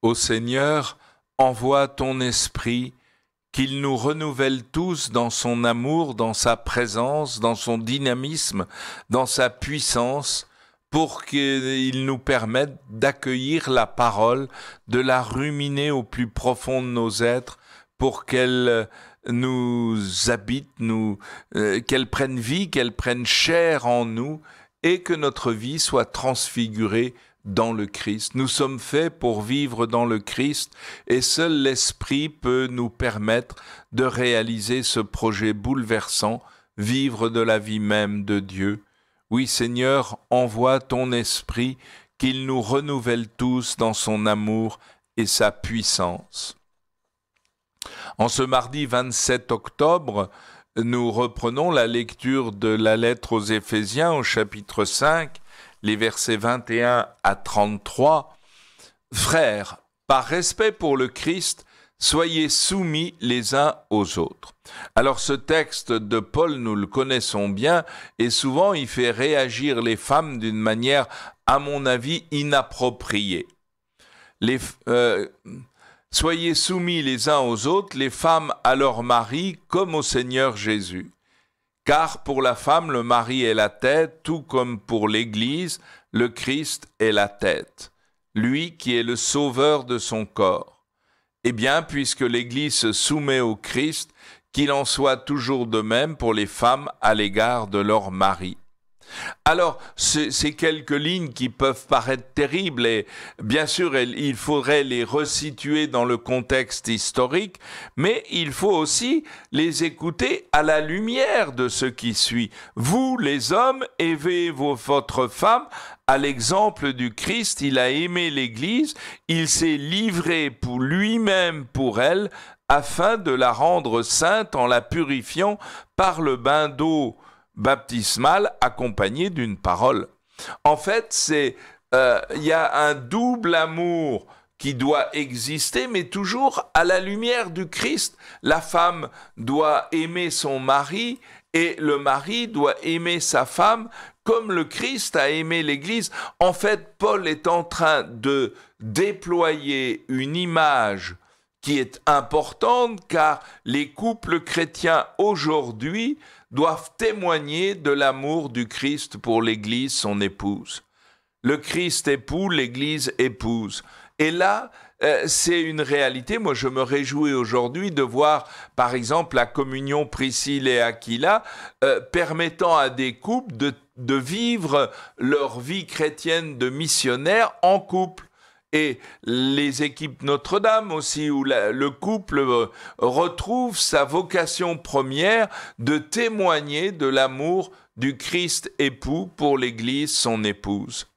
Ô Seigneur, envoie ton esprit, qu'il nous renouvelle tous dans son amour, dans sa présence, dans son dynamisme, dans sa puissance, pour qu'il nous permette d'accueillir la parole, de la ruminer au plus profond de nos êtres, pour qu'elle nous habite, qu'elle prenne vie, qu'elle prenne chair en nous, et que notre vie soit transfigurée dans le Christ. Nous sommes faits pour vivre dans le Christ et seul l'Esprit peut nous permettre de réaliser ce projet bouleversant, vivre de la vie même de Dieu. Oui, Seigneur, envoie ton Esprit, qu'il nous renouvelle tous dans son amour et sa puissance. En ce mardi 27 octobre, nous reprenons la lecture de la lettre aux Éphésiens au chapitre 5, les versets 21 à 33. « Frères, par respect pour le Christ, soyez soumis les uns aux autres. » Alors ce texte de Paul, nous le connaissons bien, et souvent il fait réagir les femmes d'une manière, à mon avis, inappropriée. Soyez soumis les uns aux autres, les femmes à leur mari, comme au Seigneur Jésus. Car pour la femme, le mari est la tête, tout comme pour l'Église, le Christ est la tête, lui qui est le sauveur de son corps. Eh bien, puisque l'Église se soumet au Christ, qu'il en soit toujours de même pour les femmes à l'égard de leur mari. Alors, ces quelques lignes qui peuvent paraître terribles, et bien sûr, il faudrait les resituer dans le contexte historique, mais il faut aussi les écouter à la lumière de ce qui suit. Vous, les hommes, aimez votre femme à l'exemple du Christ. Il a aimé l'Église, il s'est livré pour lui-même pour elle, afin de la rendre sainte en la purifiant par le bain d'eau baptismale accompagné d'une parole. En fait, il y a un double amour qui doit exister, mais toujours à la lumière du Christ. La femme doit aimer son mari et le mari doit aimer sa femme comme le Christ a aimé l'Église. En fait, Paul est en train de déployer une image qui est importante, car les couples chrétiens aujourd'hui doivent témoigner de l'amour du Christ pour l'Église, son épouse. Le Christ époux, l'Église épouse. Et là, c'est une réalité. Moi, je me réjouis aujourd'hui de voir, par exemple, la communion Priscille et Aquila, permettant à des couples de vivre leur vie chrétienne de missionnaire en couple. Et les équipes Notre-Dame aussi, où le couple retrouve sa vocation première de témoigner de l'amour du Christ époux pour l'Église, son épouse.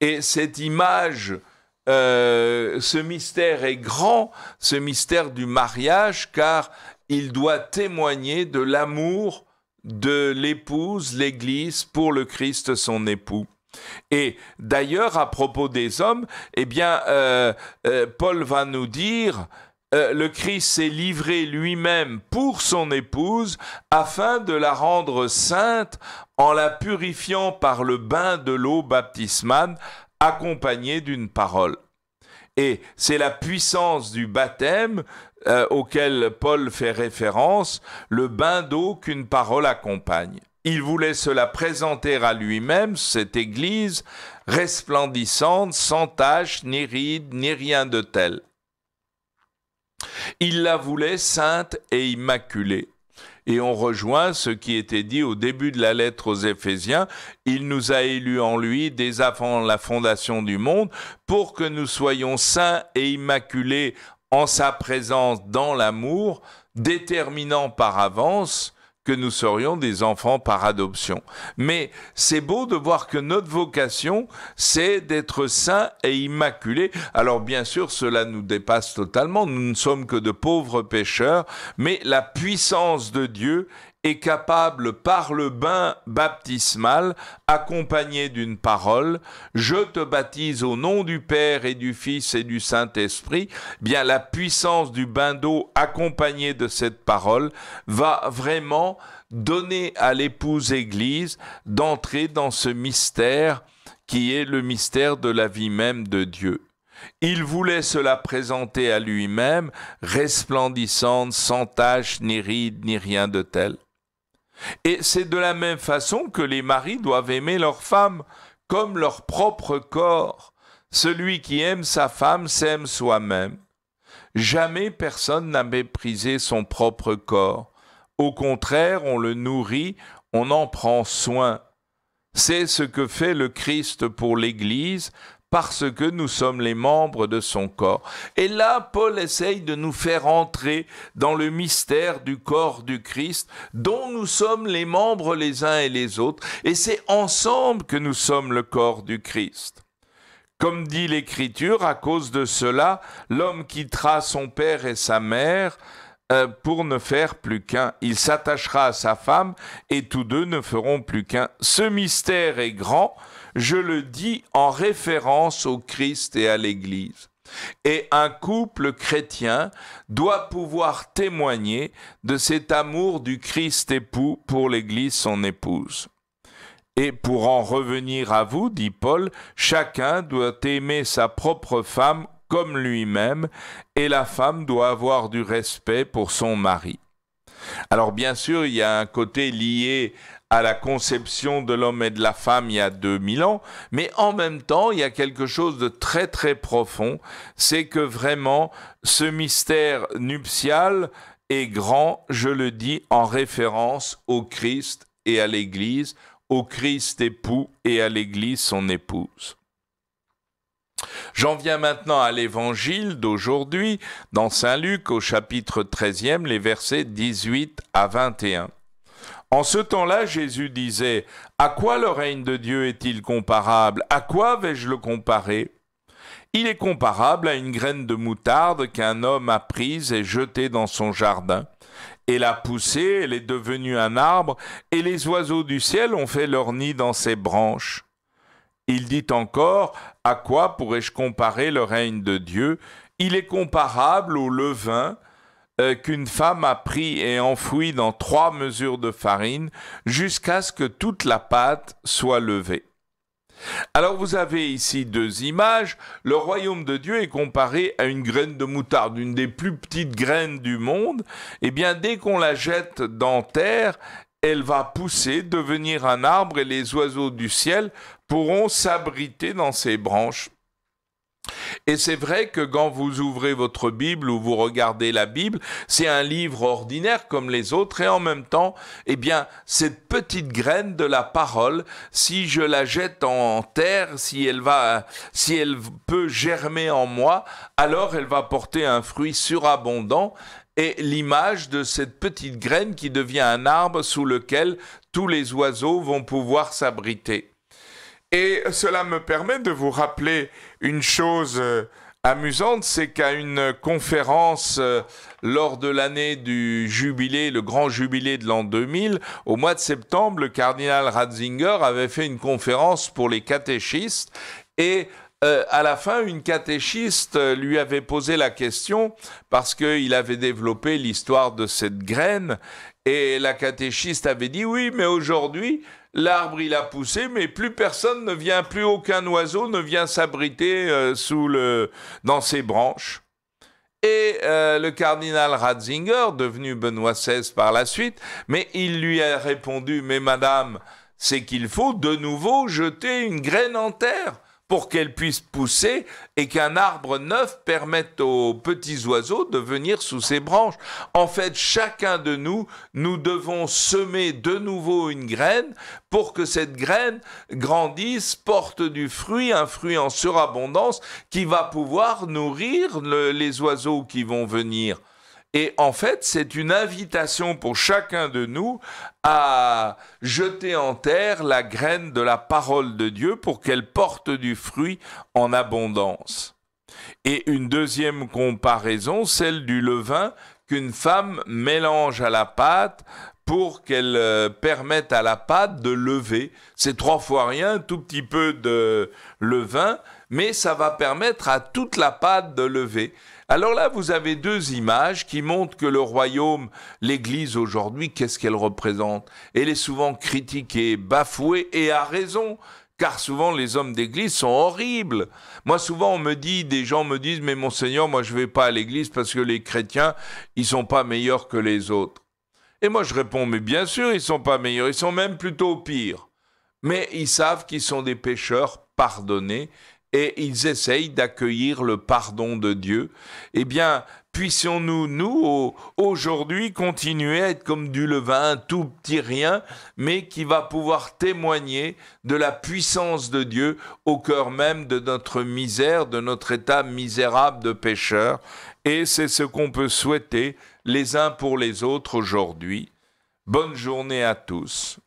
Et cette image, ce mystère est grand, ce mystère du mariage, car il doit témoigner de l'amour de l'épouse, l'Église, pour le Christ, son époux. Et d'ailleurs, à propos des hommes, eh bien, Paul va nous dire, le Christ s'est livré lui-même pour son épouse afin de la rendre sainte en la purifiant par le bain de l'eau baptismale accompagné d'une parole. Et c'est la puissance du baptême auquel Paul fait référence, le bain d'eau qu'une parole accompagne. Il voulait se la présenter à lui-même, cette Église, resplendissante, sans tache, ni ride, ni rien de tel. Il la voulait sainte et immaculée. Et on rejoint ce qui était dit au début de la lettre aux Éphésiens. Il nous a élus en lui dès avant la fondation du monde pour que nous soyons saints et immaculés en sa présence dans l'amour, déterminant par avance que nous serions des enfants par adoption. Mais c'est beau de voir que notre vocation, c'est d'être saints et immaculés. Alors bien sûr, cela nous dépasse totalement. Nous ne sommes que de pauvres pécheurs, mais la puissance de Dieu est capable, par le bain baptismal, accompagné d'une parole, « Je te baptise au nom du Père et du Fils et du Saint-Esprit », bien la puissance du bain d'eau accompagnée de cette parole va vraiment donner à l'épouse Église d'entrer dans ce mystère qui est le mystère de la vie même de Dieu. Il voulait se la présenter à lui-même, resplendissante, sans tache, ni ride, ni rien de tel. Et c'est de la même façon que les maris doivent aimer leur femme, comme leur propre corps. Celui qui aime sa femme s'aime soi-même. Jamais personne n'a méprisé son propre corps. Au contraire, on le nourrit, on en prend soin. C'est ce que fait le Christ pour l'Église, parce que nous sommes les membres de son corps. Et là, Paul essaye de nous faire entrer dans le mystère du corps du Christ, dont nous sommes les membres les uns et les autres, et c'est ensemble que nous sommes le corps du Christ. Comme dit l'Écriture, à cause de cela, l'homme quittera son père et sa mère pour ne faire plus qu'un. Il s'attachera à sa femme et tous deux ne feront plus qu'un. Ce mystère est grand, je le dis en référence au Christ et à l'Église. Et un couple chrétien doit pouvoir témoigner de cet amour du Christ époux pour l'Église, son épouse. Et pour en revenir à vous, dit Paul, chacun doit aimer sa propre femme comme lui-même, et la femme doit avoir du respect pour son mari. Alors bien sûr, il y a un côté lié à la conception de l'homme et de la femme il y a 2000 ans, mais en même temps, il y a quelque chose de très très profond, c'est que vraiment, ce mystère nuptial est grand, je le dis, en référence au Christ et à l'Église, au Christ époux et à l'Église son épouse. J'en viens maintenant à l'évangile d'aujourd'hui, dans Saint Luc au chapitre 13e, les versets 18 à 21. En ce temps-là, Jésus disait « À quoi le règne de Dieu est-il comparable? À quoi vais-je le comparer? Il est comparable à une graine de moutarde qu'un homme a prise et jetée dans son jardin. Elle a poussé, elle est devenue un arbre, et les oiseaux du ciel ont fait leur nid dans ses branches. » Il dit encore, à quoi pourrais-je comparer le règne de Dieu? Il est comparable au levain qu'une femme a pris et enfoui dans 3 mesures de farine jusqu'à ce que toute la pâte soit levée. Alors vous avez ici 2 images. Le royaume de Dieu est comparé à une graine de moutarde, une des plus petites graines du monde. Eh bien, dès qu'on la jette dans terre, elle va pousser, devenir un arbre et les oiseaux du ciel pourront s'abriter dans ses branches. Et c'est vrai que quand vous ouvrez votre Bible ou vous regardez la Bible, c'est un livre ordinaire comme les autres et en même temps, eh bien, cette petite graine de la parole, si je la jette en terre, si elle peut germer en moi, alors elle va porter un fruit surabondant. Et l'image de cette petite graine qui devient un arbre sous lequel tous les oiseaux vont pouvoir s'abriter. Et cela me permet de vous rappeler une chose amusante, c'est qu'à une conférence lors de l'année du jubilé, le grand jubilé de l'an 2000, au mois de septembre, le cardinal Ratzinger avait fait une conférence pour les catéchistes et à la fin, une catéchiste lui avait posé la question parce qu'il avait développé l'histoire de cette graine et la catéchiste avait dit « Oui, mais aujourd'hui, l'arbre il a poussé, mais plus personne ne vient, plus aucun oiseau ne vient s'abriter dans ses branches. » Et le cardinal Ratzinger, devenu Benoît XVI par la suite, mais il lui a répondu « Mais madame, c'est qu'il faut de nouveau jeter une graine en terre. » pour qu'elle puisse pousser et qu'un arbre neuf permette aux petits oiseaux de venir sous ses branches. En fait, chacun de nous devons semer de nouveau une graine pour que cette graine grandisse, porte du fruit, un fruit en surabondance qui va pouvoir nourrir les oiseaux qui vont venir. Et en fait, c'est une invitation pour chacun de nous à jeter en terre la graine de la parole de Dieu pour qu'elle porte du fruit en abondance. Et une deuxième comparaison, celle du levain qu'une femme mélange à la pâte pour qu'elle permette à la pâte de lever. C'est 3 fois rien, un tout petit peu de levain, mais ça va permettre à toute la pâte de lever. Alors là, vous avez 2 images qui montrent que le royaume, l'Église aujourd'hui, qu'est-ce qu'elle représente? Elle est souvent critiquée, bafouée et à raison, car souvent les hommes d'église sont horribles. Moi, souvent, des gens me disent, mais Monseigneur, moi je ne vais pas à l'église parce que les chrétiens, ils ne sont pas meilleurs que les autres. Et moi je réponds, mais bien sûr, ils ne sont pas meilleurs, ils sont même plutôt pires. Mais ils savent qu'ils sont des pécheurs pardonnés et ils essayent d'accueillir le pardon de Dieu. Eh bien, puissions-nous, aujourd'hui, continuer à être comme du levain, un tout petit rien, mais qui va pouvoir témoigner de la puissance de Dieu au cœur même de notre misère, de notre état misérable de pécheurs. Et c'est ce qu'on peut souhaiter les uns pour les autres aujourd'hui. Bonne journée à tous.